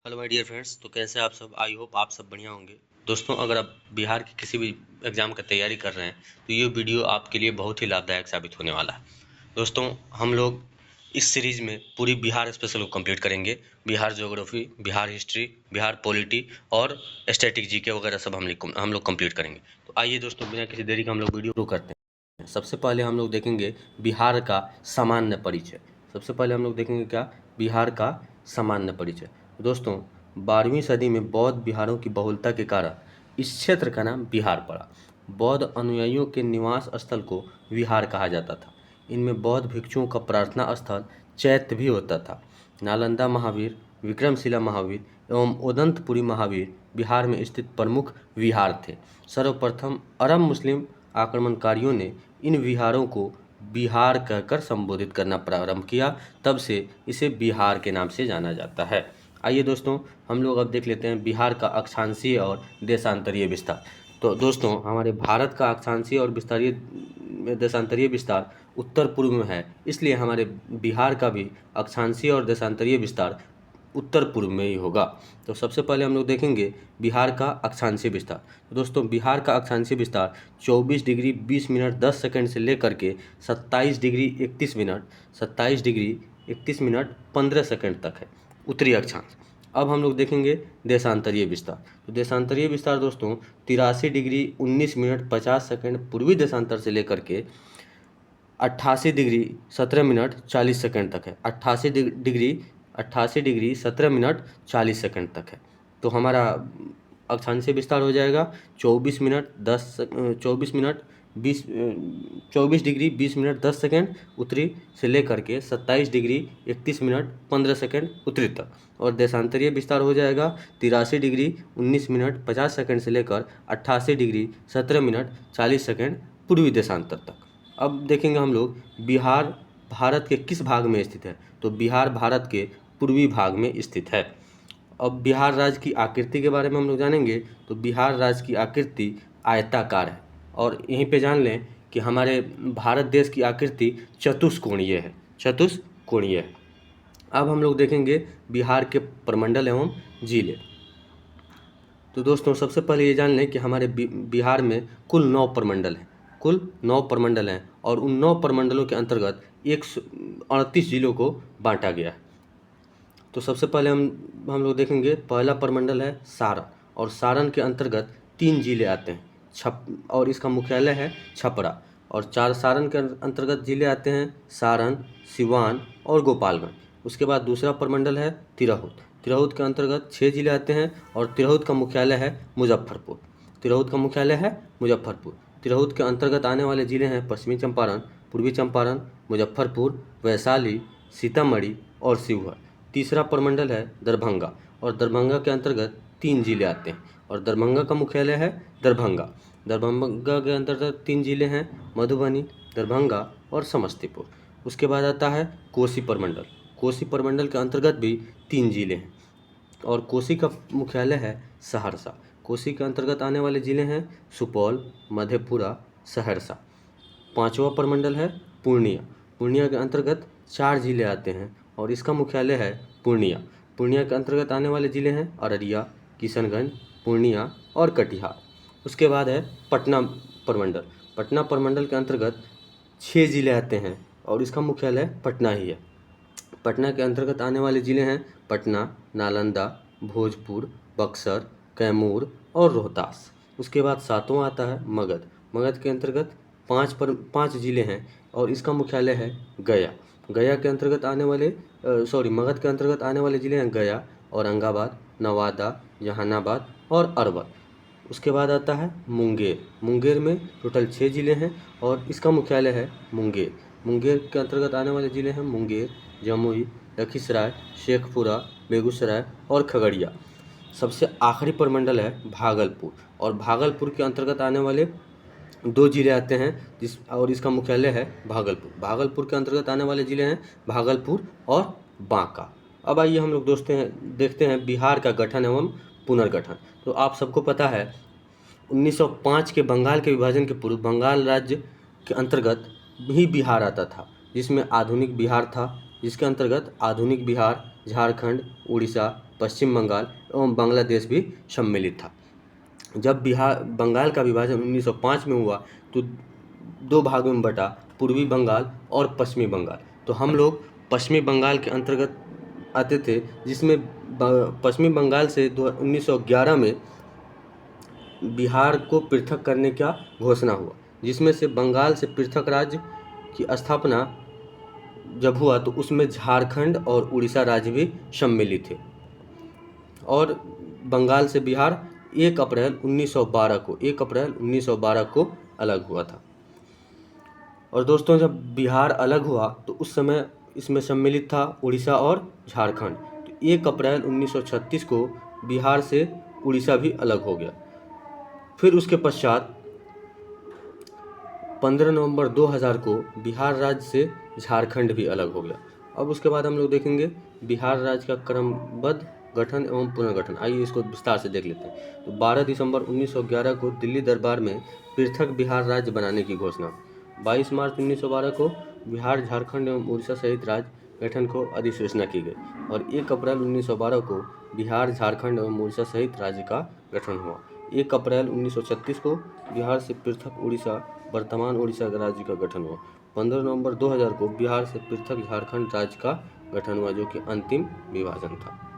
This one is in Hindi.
Hello my dear friends. तो कैसे आप सब? आई होप आप सब बढ़िया होंगे। दोस्तों, अगर आप बिहार की किसी भी एग्ज़ाम का तैयारी कर रहे हैं तो ये वीडियो आपके लिए बहुत ही लाभदायक साबित होने वाला है। दोस्तों, हम लोग इस सीरीज़ में पूरी बिहार स्पेशल को कंप्लीट करेंगे। Bihar geography, Bihar history, Bihar polity और स्टैटिक जीके वगैरह सब हम लोग कंप्लीट करेंगे। तो आइए दोस्तों, बिना किसी देरी का हम लोग वीडियो शुरू करते हैं। सबसे पहले हम लोग देखेंगे बिहार का सामान्य परिचय। सबसे पहले हम लोग देखेंगे क्या? बिहार का सामान्य परिचय। दोस्तों, 12वीं सदी में बौद्ध बिहारों की बहुलता के कारण इस क्षेत्र का नाम बिहार पड़ा। बौद्ध अनुयायियों के निवास स्थल को विहार कहा जाता था। इनमें बौद्ध भिक्षुओं का प्रार्थना स्थल चैत्य भी होता था। नालंदा महावीर, विक्रमशिला महावीर एवं उदंतपुरी महावीर बिहार में स्थित प्रमुख विहार थे। सर्वप्रथम अरब मुस्लिम आक्रमणकारियों ने इन विहारों को बिहार कहकर संबोधित करना प्रारंभ किया। तब से इसे बिहार के नाम से जाना जाता है। आइए दोस्तों, हम लोग अब देख लेते हैं बिहार का अक्षांशीय और देशांतरीय विस्तार। तो दोस्तों, हमारे भारत का अक्षांशीय और देशांतरीय विस्तार उत्तर पूर्व में है, इसलिए हमारे बिहार का भी अक्षांशीय और देशांतरीय विस्तार उत्तर पूर्व में ही होगा। तो सबसे पहले हम लोग देखेंगे बिहार का अक्षांशीय विस्तार। तो दोस्तों, बिहार का अक्षांशीय विस्तार 24 डिग्री 20 मिनट 10 सेकंड से लेकर के 27 डिग्री 31 मिनट 15 सेकंड तक है, उत्तरी अक्षांश। अब हम लोग देखेंगे देशांतरीय विस्तार। तो देशांतरीय विस्तार दोस्तों 83 डिग्री 19 मिनट 50 सेकंड पूर्वी देशांतर से लेकर के 88 डिग्री 17 मिनट 40 सेकंड तक है। 88 डिग्री 17 मिनट 40 सेकंड तक है। तो हमारा अक्षांशीय विस्तार हो जाएगा 24 डिग्री 20 मिनट 10 सेकंड उत्तरी से लेकर के 27 डिग्री 31 मिनट 15 सेकंड उत्तरी तक। और देशांतरीय विस्तार हो जाएगा 83 डिग्री 19 मिनट 50 सेकंड से लेकर 88 डिग्री 17 मिनट 40 सेकंड पूर्वी देशांतर तक। अब देखेंगे हम लोग बिहार भारत के किस भाग में स्थित है। तो बिहार भारत के पूर्वी भाग में स्थित है। अब बिहार राज्य की आकृति के बारे में हम लोग जानेंगे। तो बिहार राज्य की आकृति आयताकार है। और यहीं पे जान लें कि हमारे भारत देश की आकृति चतुष्कोणीय है। अब हम लोग देखेंगे बिहार के प्रमंडल एवं जिले। तो दोस्तों, सबसे पहले ये जान लें कि हमारे बिहार में कुल 9 प्रमंडल हैं और उन 9 प्रमंडलों के अंतर्गत 138 जिलों को बांटा गया है। तो सबसे पहले हम लोग देखेंगे, पहला प्रमंडल है सारण, और सारण के अंतर्गत 3 जिले आते हैं और इसका मुख्यालय है छपरा। और 4 सारण के अंतर्गत जिले आते हैं सारण, सिवान और गोपालगंज। उसके बाद दूसरा प्रमंडल है तिरहुत। तिरहुत के अंतर्गत 6 जिले आते हैं और तिरहुत का मुख्यालय है मुजफ्फरपुर। तिरहुत के अंतर्गत आने वाले जिले हैं पश्चिमी चंपारण, पूर्वी चंपारण, मुजफ्फरपुर, वैशाली, सीतामढ़ी और शिवहर। तीसरा प्रमंडल है दरभंगा, और दरभंगा के अंतर्गत 3 जिले आते हैं और दरभंगा का मुख्यालय है दरभंगा। दरभंगा के अंतर्गत 3 जिले हैं मधुबनी, दरभंगा और समस्तीपुर। उसके बाद आता है कोसी प्रमंडल। कोसी प्रमंडल के अंतर्गत भी 3 जिले हैं और कोसी का मुख्यालय है सहरसा। कोसी के अंतर्गत आने वाले जिले हैं सुपौल, मधेपुरा, सहरसा। 5वां प्रमंडल है पूर्णिया। पूर्णिया के अंतर्गत 4 जिले आते हैं और इसका मुख्यालय है पूर्णिया। पूर्णिया के अंतर्गत आने वाले जिले हैं अररिया, किशनगंज, पूर्णिया और कटिहार। उसके बाद है पटना प्रमंडल। पटना प्रमंडल के अंतर्गत 6 जिले आते हैं और इसका मुख्यालय पटना ही है। पटना के अंतर्गत आने वाले जिले हैं पटना, नालंदा, भोजपुर, बक्सर, कैमूर और रोहतास। उसके बाद 7वां आता है मगध। मगध के अंतर्गत 5 जिले हैं और इसका मुख्यालय है गया। गया के अंतर्गत आने वाले मगध के अंतर्गत आने वाले जिले हैं गया, औरंगाबाद, नवादा, जहानाबाद और अरवल। उसके बाद आता है मुंगेर। मुंगेर में टोटल 6 जिले हैं और इसका मुख्यालय है मुंगेर। मुंगेर के अंतर्गत आने वाले जिले हैं मुंगेर, जमुई, लखीसराय, शेखपुरा, बेगूसराय और खगड़िया। सबसे आखिरी प्रमंडल है भागलपुर, और भागलपुर के अंतर्गत आने वाले 2 जिले आते हैं और इसका मुख्यालय है भागलपुर। भागलपुर के अंतर्गत आने वाले जिले हैं भागलपुर और बांका। अब आइए हम लोग देखते हैं बिहार का गठन एवं पुनर्गठन। तो आप सबको पता है 1905 के बंगाल के विभाजन के पूर्व बंगाल राज्य के अंतर्गत ही बिहार आता था, जिसमें आधुनिक बिहार था, जिसके अंतर्गत आधुनिक बिहार, झारखंड, उड़ीसा, पश्चिम बंगाल एवं बांग्लादेश भी सम्मिलित था। जब बंगाल का विभाजन 1905 में हुआ तो दो भागों में बटा, पूर्वी बंगाल और पश्चिमी बंगाल। तो हम लोग पश्चिमी बंगाल के अंतर्गत आते थे, जिसमें पश्चिमी बंगाल से 1911 में बिहार को पृथक करने का घोषणा हुआ, जिसमें से बंगाल से पृथक राज्य की स्थापना जब हुआ तो उसमें झारखंड और उड़ीसा राज्य भी सम्मिलित थे। और बंगाल से बिहार 1 अप्रैल 1912 को अलग हुआ था। और दोस्तों, जब बिहार अलग हुआ तो उस समय इसमें सम्मिलित था उड़ीसा और झारखंड। तो 1 अप्रैल 1936 को बिहार से उड़ीसा भी अलग हो गया। फिर उसके पश्चात 15 नवंबर 2000 को बिहार राज्य से झारखंड भी अलग हो गया। अब उसके बाद हम लोग देखेंगे बिहार राज्य का क्रमबद्ध गठन एवं पुनर्गठन। आइए इसको विस्तार से देख लेते हैं। तो 12 दिसंबर 1911 को दिल्ली दरबार में पृथक बिहार राज्य बनाने की घोषणा। 22 मार्च 1912 को बिहार, झारखंड एवं उड़ीसा सहित राज्य गठन को अधिसूचना की गई। और 1 अप्रैल 1912 को बिहार, झारखंड एवं उड़ीसा सहित राज्य का गठन हुआ। 1 अप्रैल 1936 को बिहार से पृथक उड़ीसा, वर्तमान उड़ीसा राज्य का गठन हुआ। 15 नवंबर 2000 को बिहार से पृथक झारखंड राज्य का गठन हुआ, जो कि अंतिम विभाजन था।